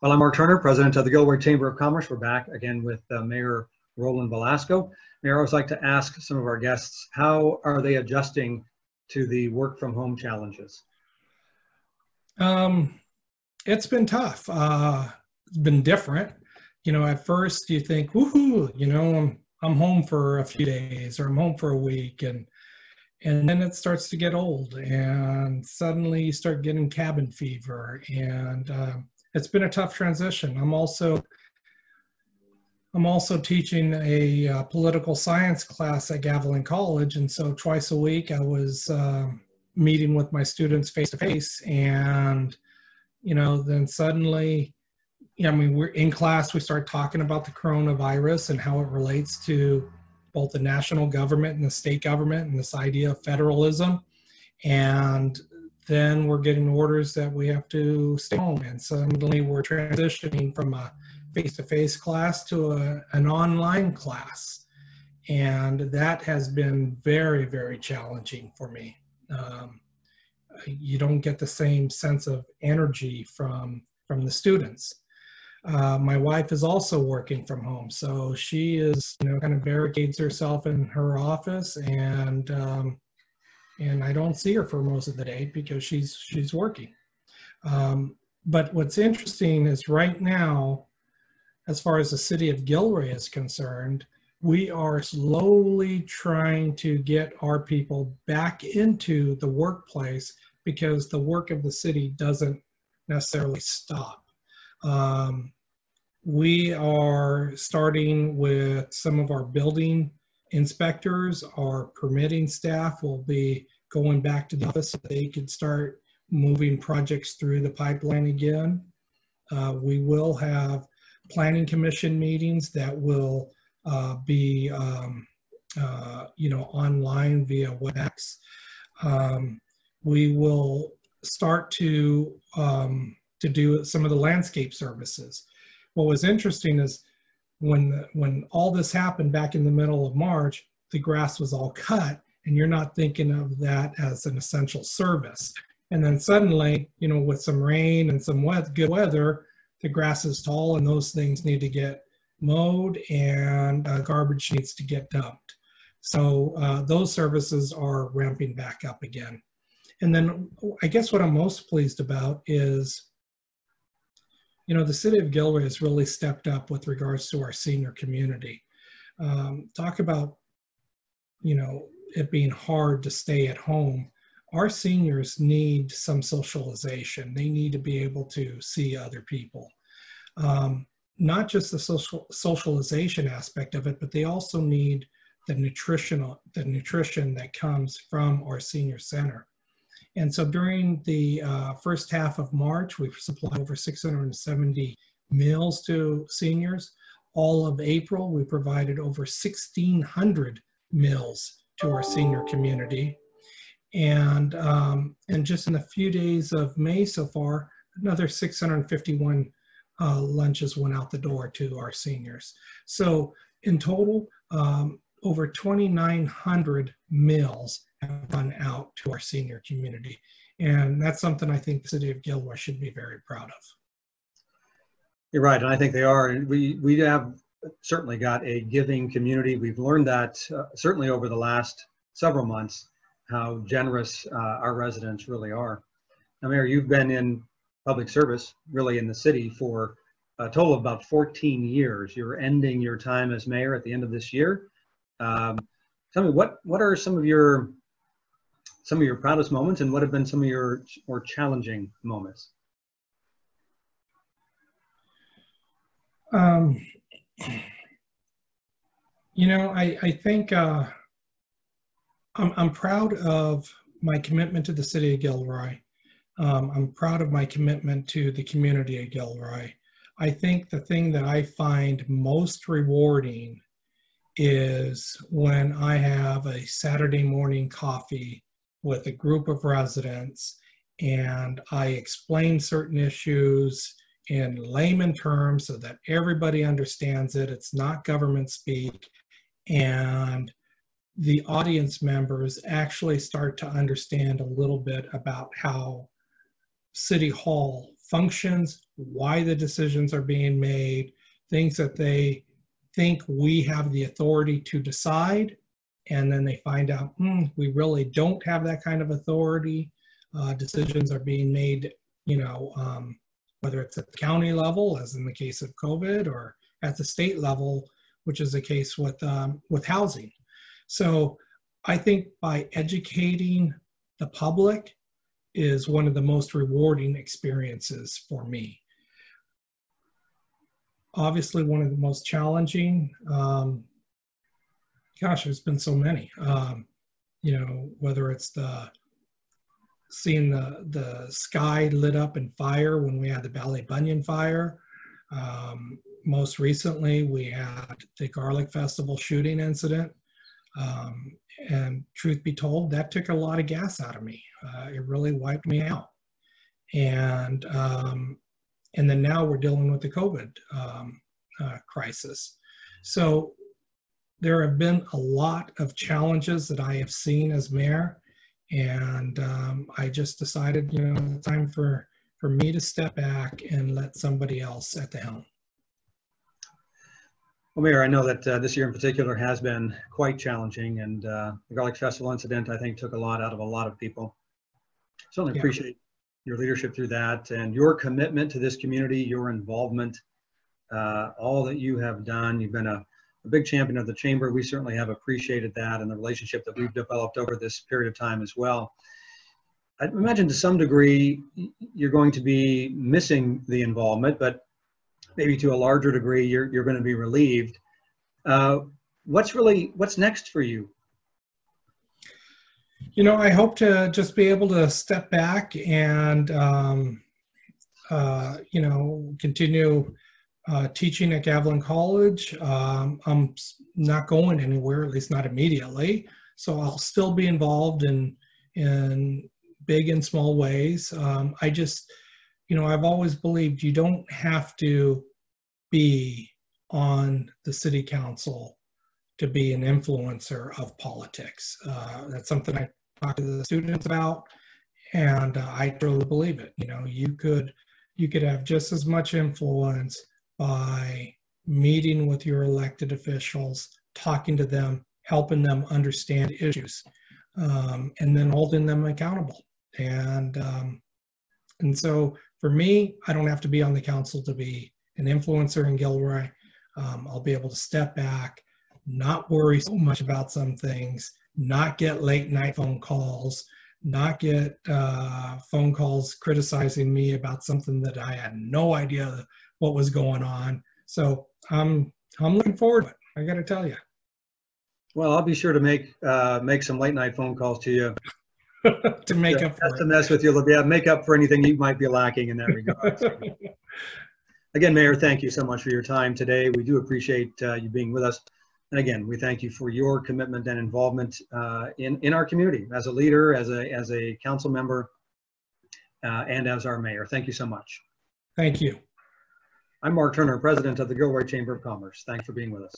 Well, I'm Mark Turner, president of the Gilroy Chamber of Commerce. We're back again with Mayor Roland Velasco. Mayor, I always like to ask some of our guests, how are they adjusting to the work from home challenges? It's been tough. It's been different. At first you think, woohoo, I'm home for a few days or I'm home for a week, and then it starts to get old, and suddenly you start getting cabin fever, and it's been a tough transition. I'm also teaching a political science class at Gavilan College, and so twice a week I was meeting with my students face to face, and then suddenly, we're in class, we start talking about the coronavirus and how it relates to both the national government and the state government and this idea of federalism. And then we're getting orders that we have to stay home. And suddenly we're transitioning from a face-to-face class to an online class. And that has been very, very challenging for me. You don't get the same sense of energy from the students. My wife is also working from home, so she is, kind of barricades herself in her office, and I don't see her for most of the day because she's working. But what's interesting is right now, as far as the city of Gilroy is concerned, we are slowly trying to get our people back into the workplace because the work of the city doesn't necessarily stop. We are starting with some of our building inspectors. Our permitting staff will be going back to the office so they can start moving projects through the pipeline again. We will have planning commission meetings that will be online via WebEx. We will start to do some of the landscape services. What was interesting is when all this happened back in the middle of March, the grass was all cut, and you're not thinking of that as an essential service. And then suddenly, with some rain and some good weather, the grass is tall and those things need to get mowed, and garbage needs to get dumped. So those services are ramping back up again. And then I guess what I'm most pleased about is, the city of Gilroy has really stepped up with regards to our senior community. Talk about, it being hard to stay at home. Our seniors need some socialization. They need to be able to see other people. Not just the socialization aspect of it, but they also need the nutrition that comes from our senior center. And so during the first half of March, we've supplied over 670 meals to seniors. All of April, we provided over 1,600 meals to our senior community. And just in a few days of May so far, another 651 lunches went out the door to our seniors. So in total, over 2,900 meals have gone out to our senior community. And that's something I think the city of Gilroy should be very proud of. You're right, and I think they are. And we have certainly got a giving community. We've learned that certainly over the last several months, how generous our residents really are. Now, Mayor, you've been in public service, really in the city, for a total of about 14 years. You're ending your time as mayor at the end of this year. Tell me, what are some of your proudest moments, and what have been some of your more challenging moments? I think I'm proud of my commitment to the city of Gilroy. I'm proud of my commitment to the community of Gilroy. I think the thing that I find most rewarding is when I have a Saturday morning coffee with a group of residents and I explain certain issues in layman terms so that everybody understands it. It's not government speak, and the audience members actually start to understand a little bit about how City Hall functions, why the decisions are being made, things that they think we have the authority to decide, and then they find out, we really don't have that kind of authority. Decisions are being made, whether it's at the county level, as in the case of COVID, or at the state level, which is the case with housing. So I think by educating the public is one of the most rewarding experiences for me. Obviously, one of the most challenging, gosh, there's been so many, whether it's seeing the sky lit up in fire when we had the Valley Bunyan fire. Most recently, we had the Garlic Festival shooting incident. And truth be told, that took a lot of gas out of me. It really wiped me out. And then now we're dealing with the COVID crisis. So there have been a lot of challenges that I have seen as mayor. And I just decided, it's time for me to step back and let somebody else at the helm. Well, Mayor, I know that this year in particular has been quite challenging, and the Garlic Festival incident, I think, took a lot out of a lot of people. Certainly appreciate your leadership through that and your commitment to this community, your involvement, all that you have done. You've been a big champion of the chamber. We certainly have appreciated that and the relationship that we've developed over this period of time as well. I imagine to some degree you're going to be missing the involvement, but maybe to a larger degree you're going to be relieved. What's next for you? I hope to just be able to step back and continue teaching at Gavilan College. I'm not going anywhere, at least not immediately. So I'll still be involved in big and small ways. I just, I've always believed you don't have to be on the city council to be an influencer of politics. That's something I talk to the students about, and I truly believe it. You could have just as much influence by meeting with your elected officials, talking to them, helping them understand issues, and then holding them accountable. And so for me, I don't have to be on the council to be an influencer in Gilroy. I'll be able to step back, not worry so much about some things, not get late night phone calls, not get phone calls criticizing me about something that I had no idea what was going on. So I'm looking forward to it, I got to tell you. Well, I'll be sure to make some late night phone calls to you to make up for it. To mess with you, yeah, make up for anything you might be lacking in that regard. So, again, Mayor, thank you so much for your time today. We do appreciate you being with us. And again, we thank you for your commitment and involvement in our community as a leader, as a council member, and as our mayor. Thank you so much. Thank you. I'm Mark Turner, President of the Gilroy Chamber of Commerce. Thanks for being with us.